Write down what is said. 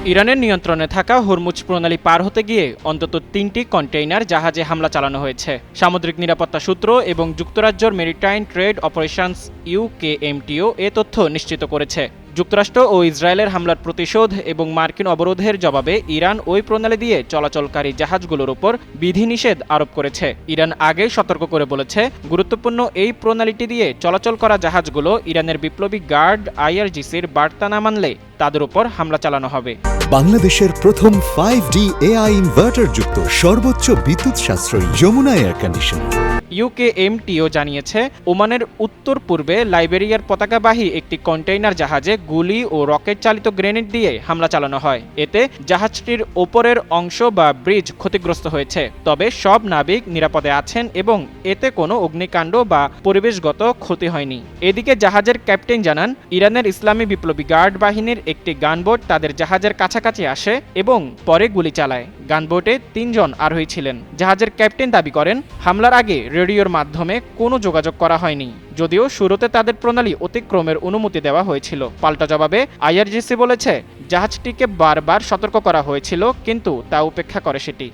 ইরানের নিয়ন্ত্রণে থাকা হরমুজ প্রণালী পার হতে গিয়ে অন্তত ৩টি কন্টেইনার জাহাজে হামলা চালানো হয়েছে। সামুদ্রিক নিরাপত্তা সূত্র এবং যুক্তরাজ্যের মেরিটাইম ট্রেড অপারেশনস ইউকেএমটিও এ তথ্য নিশ্চিত করেছে। যুক্তরাষ্ট্র ও ইসরায়েলের হামলার প্রতিশোধ এবং মার্কিন অবরোধের জবাবে ইরান ওই প্রণালী দিয়ে চলাচলকারী জাহাজগুলোর উপর বিধিনিষেধ আরোপ করেছে। ইরান আগেই সতর্ক করে বলেছে, গুরুত্বপূর্ণ এই প্রণালীটি দিয়ে চলাচল করা জাহাজগুলো ইরানের বিপ্লবী গার্ড আইআরজিসির বার্তা না মানলে তাদের উপর হামলা চালানো হবে। বাংলাদেশের প্রথম 5D AI ইনভার্টার যুক্ত সর্বোচ্চ বিদ্যুৎ সাশ্রয়ী যমুনা এয়ার কন্ডিশন। ইউকেএমটিও জানিয়েছে, ওমানের উত্তর পূর্বে লাইবেরিয়ার পতাকাবাহী একটি কন্টেইনার জাহাজে গুলি ও রকেট চালিত গ্রেনেড দিয়ে হামলা চালানো হয়। এতে জাহাজটির ওপরের অংশ বা ব্রিজ ক্ষতিগ্রস্ত হয়েছে, তবে সব নাবিক নিরাপদে আছেন এবং এতে কোনো অগ্নিকাণ্ড বা পরিবেশগত ক্ষতি হয়নি। এদিকে জাহাজের ক্যাপ্টেন জানান, ইরানের ইসলামী বিপ্লবী গার্ড বাহিনীর একটি গানবোট তাদের জাহাজের কাছাকাছি আসে এবং পরে গুলি চালায়। গানবোটে ৩ জন আরোহী ছিলেন। জাহাজের ক্যাপ্টেন দাবি করেন, হামলার আগে রেডিওর মাধ্যমে কোনো যোগাযোগ করা হয়নি, যদিও শুরুতে তাদের প্রণালী অতিক্রমের অনুমতি দেওয়া হয়েছিল। পাল্টা জবাবে আইআরজিসি বলেছে, জাহাজটিকে বারবার সতর্ক করা হয়েছিল, কিন্তু তা উপেক্ষা করে সেটি।